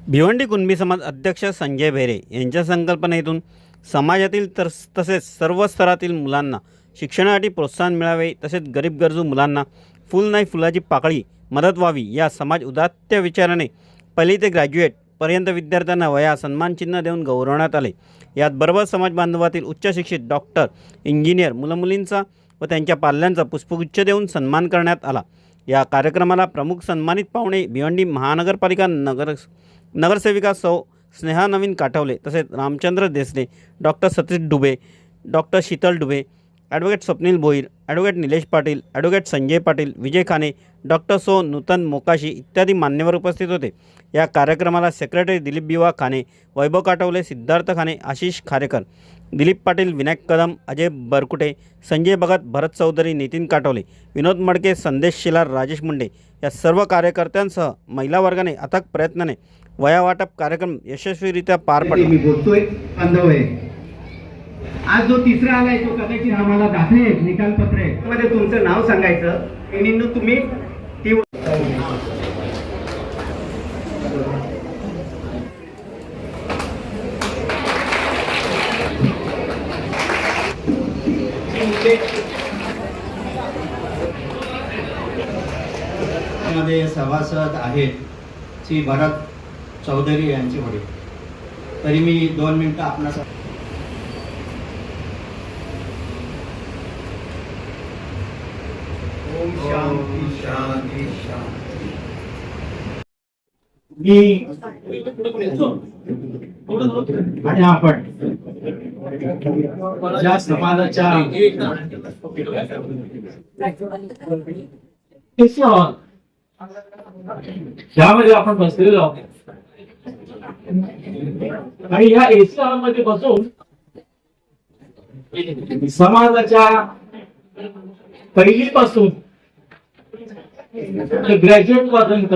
भिवंडी कुणबी समाज अध्यक्ष संजय बेरे यांच्या संकल्पनेतून समाजातील तसेच सर्व स्तरातील मुलांना शिक्षणासाठी प्रोत्साहन मिळावे, तसेच गरीब गरजू मुलांना फुल नाही फुलाची पाकळी मदत व्हावी या समाज उदात्त विचाराने पहिली ते ग्रॅज्युएट पर्यंत विद्यार्थ्यांना वया सन्मानचिन्ह देऊन गौरवण्यात आले। यात बरोबर समाज बांधवातील उच्च शिक्षित डॉक्टर, इंजिनियर मुलमुलींचा व त्यांच्या पाल्यांचा पुष्पगुच्छ देऊन सन्मान करण्यात आला। या कार्यक्रमाला प्रमुख सन्मानित पाहुणे भिवंडी महानगरपालिका नगरसेविका सौ स्नेहा नवीन काठवले, तसेच रामचंद्र देसले, डॉक्टर सतीश डुबे, doctor Sheetal Dube, advocate Swapnil Bhoir, advocate Nilesh Patil, advocate Sanjay Patil, Vijay Khane, doctor so नूतन मोकाशी इत्यादी मान्यवर उपस्थित होते। या कार्यक्रमाला सेक्रेटरी दिलीप बिवा खाने, वैभव काठवले, सिद्धार्थ खाने, आशिष खारेकर, दिलीप पाटील, विनायक कदम, अजय बरकुटे, संजय भगत, भरत चौधरी, नितीन काठवले, विनोद मडके, संदेश शिलार, राजेश मुंडे या सर्व कार्यकर्त्यांसह महिला वर्गाने अथक प्रयत्नाने वया वाटप कार्यक्रम यशस्वीरित्या पार पडला। मी बोलतोय बांधव आहे। आज जो तिसरा आलाय तो कदाचित आम्हाला दाखले निकाल पत्र आहे, मध्ये तुमचं नाव सांगायचं आणि तुम्ही ती मध्ये सभासद आहेत श्री भरत चौधरी यांचे वडील। तरी मी 2 मिनिटं आपणास ओम शांती शांती शांती। आणि आपण ज्या समाजाच्या ज्यामध्ये आपण बसलेलो आहोत आणि या एसी हॉल मध्ये बसून समाजाच्या पहिलीपासून ग्रॅज्युएट पर्यंत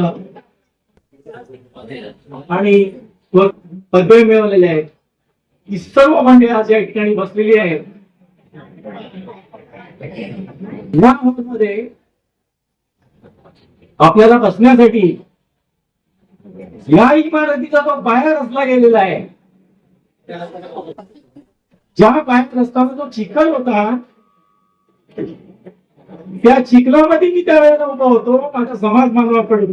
आणि पदवी मिळवलेले आहेत ही सर्व मंडळी आज या ठिकाणी बसलेली आहेत। या हॉलमध्ये आपल्याला बसण्यासाठी या इमारतीचा जो बाहेर रस्ता गेलेला आहे, ज्या बाहेर रस्त्यावर जो चिखल होता त्या चिखलामध्ये मी त्यावेळेला उभा होतो माझ्या समाज बांधवाकडे,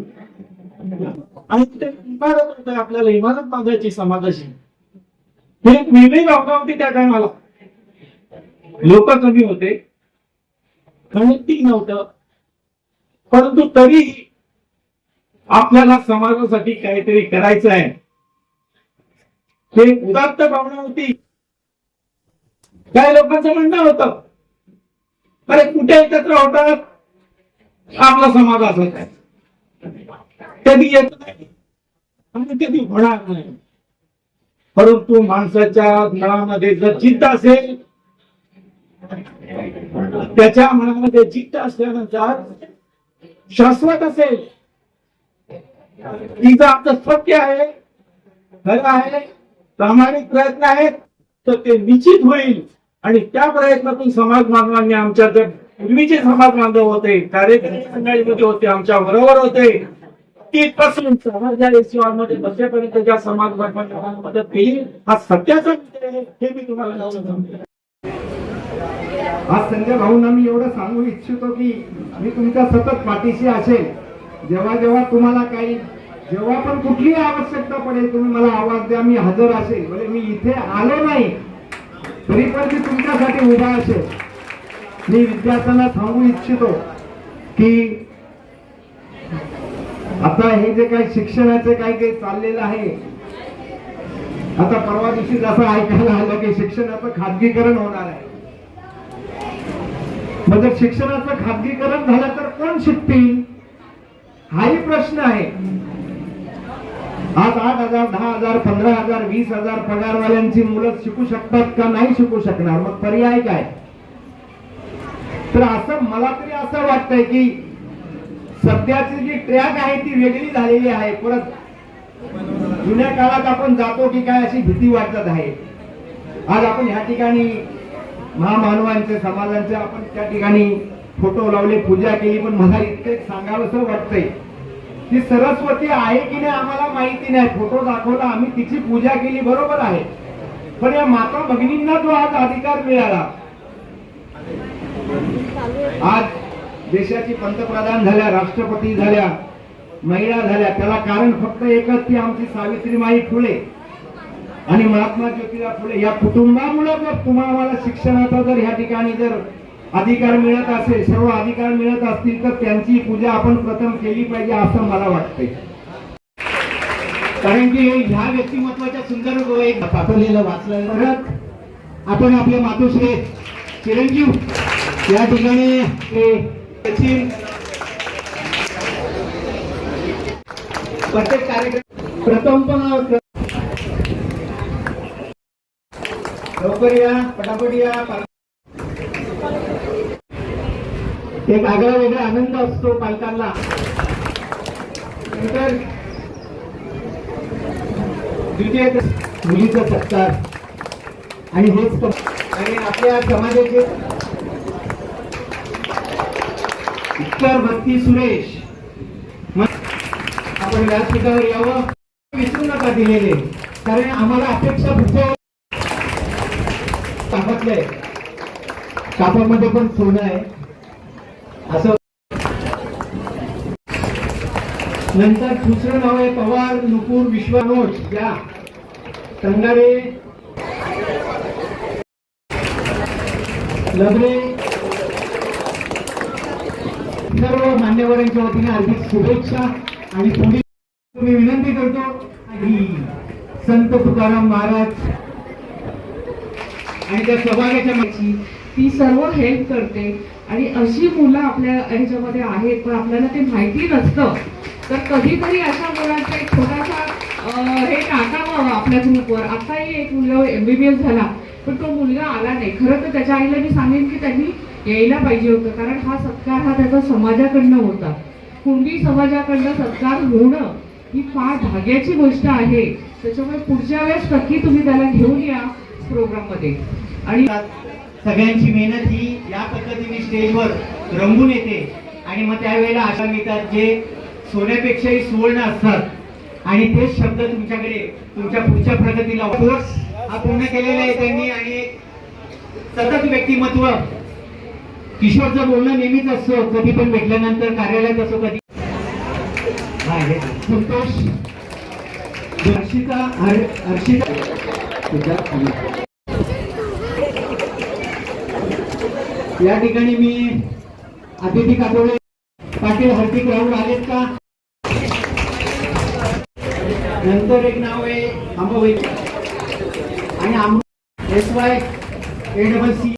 आणि तिथे इमारत होत आपल्याला इमारत बांधायची समाजाची, हे एक वेगळी भावना होती त्या टायमाला। लोक कमी होते, कनेक्टिंग नव्हतं, परंतु तरीही आपल्याला समाजासाठी काहीतरी करायचं आहे हे उदात्त भावना होती। काही लोकांचं म्हणणं होतं अरे कुठे एकत्र होतात आपला समाज असत आहे, कधी येत नाही आणि कधी होणार नाही, परंतु माणसाच्या मनामध्ये जर जिद्द असेल, त्याच्या मनामध्ये जिद्द असल्यानंतर शाश्वत असेल, तिचं आपलं सत्य आहे, खरं आहे, प्रामाणिक प्रयत्न आहेत, तर ते निश्चित होईल। आणि त्या प्रयत्नातून समाज बांधवांनी आमच्या जर पूर्वीचे समाज बांधव होते, कार्यकर्ते मंडळीमध्ये होते, आमच्या बरोबर होते, तिथपासून समाजामध्ये बसेपर्यंत ज्या समाज बांधवांना मदत केली, हा सत्याचा विषय आहे हे मी तुम्हाला सांगतो। आज संजय भाऊंना मी एवढं सांगू इच्छितो की मी तुमच्या सतत पाठीशी असेल। जेव्हा जेव्हा तुम्हाला काही जेव्हा पण कुठलीही आवश्यकता पडेल तुम्ही मला आवाज द्या, मी हजर असेल। म्हणजे मी इथे आलो नाही तरी पण मी तुमच्यासाठी उभा असेल। मी विद्यार्थ्यांना सांगू इच्छितो की आता हे जे काही शिक्षणाचे काही चाललेलं आहे, आता परवा दिवशी जसं ऐकायला आलं की शिक्षणाचं खाजगीकरण होणार आहे। म्हणजे शिक्षणाचं खाजगीकरण झालं तर कोण शिकतील हाही प्रश्न आहे। आज 8,000, 10,000, 15,000, 20,000 पगारवाल्यांची मुलं शिकू शकतात का नाही शिकू शकणार, मग पर्याय काय? तर असं मला तरी असं वाटतंय की सध्याची जी ट्रॅक आहे ती वेगळी झालेली आहे। परत जुन्या काळात आपण जातो की काय अशी भीती वाटत आहे। आज आपण ह्या ठिकाणी महामानवांचे समाजांचे आपण त्या ठिकाणी फोटो लावले, पूजा केली, पण मला इतके सांगावंसं वाटतंय ती सरस्वती आहे की नाही आम्हाला माहिती नाही, फोटो दाखवला आम्ही, तिची पूजा केली, बरोबर आहे. पण या माता भगिनींना जो आज अधिकार मिळाला, आज देशाची पंतप्रधान झाल्या, राष्ट्रपती झाल्या, महिला झाल्या, त्याला कारण फक्त एकच, ती आमची सावित्रीबाई फुले आणि महात्मा ज्योतिबा फुले या कुटुंबामुळे जर तुम्हाला शिक्षणाचा जर ह्या ठिकाणी जर अधिकार मिळत असेल, सर्व अधिकार मिळत असतील, तर त्यांची पूजा आपण प्रथम केली पाहिजे असं मला वाटतंय. कारण की ह्या व्यक्तिमत्वाच्या सुंदर एक पाठवलेलं वाचलं. परत आपण आपल्या मातोश्री चिरंजीव या ठिकाणी प्रत्येक कार्यक्रम प्रथम पण लवकर या, पटापट या. एक आगळा वेगळा आनंद असतो पालकांना. नंतर द्वितीय मुलीचा सत्कार आणि हेच आणि आपल्या समाजाचे उत्तर भक्ती सुरेश आपण व्यासपीठावर यावं विसरू नका दिलेले, कारण आम्हाला अपेक्षा पुढच्या कापातलंय, कापामध्ये पण सोनं आहे असं. नंतर दुसरं नाव आहे पवार नुपूर विश्वनोज या संगारे लबरे. सर्व मान्यवरांच्या वतीने हार्दिक शुभेच्छा. आणि पुढे मी विनंती करतो की संत तुकाराम महाराज आणि त्या सौभाग्याच्या मागची ती सर्व हेल्प करते. आणि अशी मुलं आपल्या ह्याच्यामध्ये आहेत, पण आपल्याला ते माहिती नसतं. तर कधीतरी अशा मुलांचा एक छोटासा हे टाकावं आपल्या ग्रुपवर. आताही एक मुलगा MBBS झाला, पण तो मुलगा आला नाही. खरं तर त्याच्या आईला मी सांगेन की त्यांनी यायला पाहिजे होतं, कारण हा सत्कार हा त्याचा समाजाकडनं होता. कुणबी समाजाकडनं सत्कार होणं ही फार भाग्याची गोष्ट आहे. त्याच्यामुळे पुढच्या वेळेस नक्की तुम्ही त्याला घेऊन या प्रोग्राम मध्ये. आणि सगळ्यांची मेहनत ही या पद्धतीने स्टेजवर रंगून येते. आणि मग त्यावेळेला आशा मिळतात जे सोन्यापेक्षाही सुवर्ण असतात. आणि तेच शब्द तुमच्याकडे तुमच्या पुढच्या प्रगतीला कोर्स हा पूर्ण केलेला आहे त्यांनी. आणि एक सतत व्यक्तिमत्व. किशोरचं बोलणं नेहमीच असतं, कधी पण भेटल्यानंतर कार्यालयात असो, कधी संतोष हर्षिता या ठिकाणी मी अतिथी काटोळे पाटील हार्दिक राहुल आलेत का. नंतर एक नाव आहे अंबाबाई आणि SYACC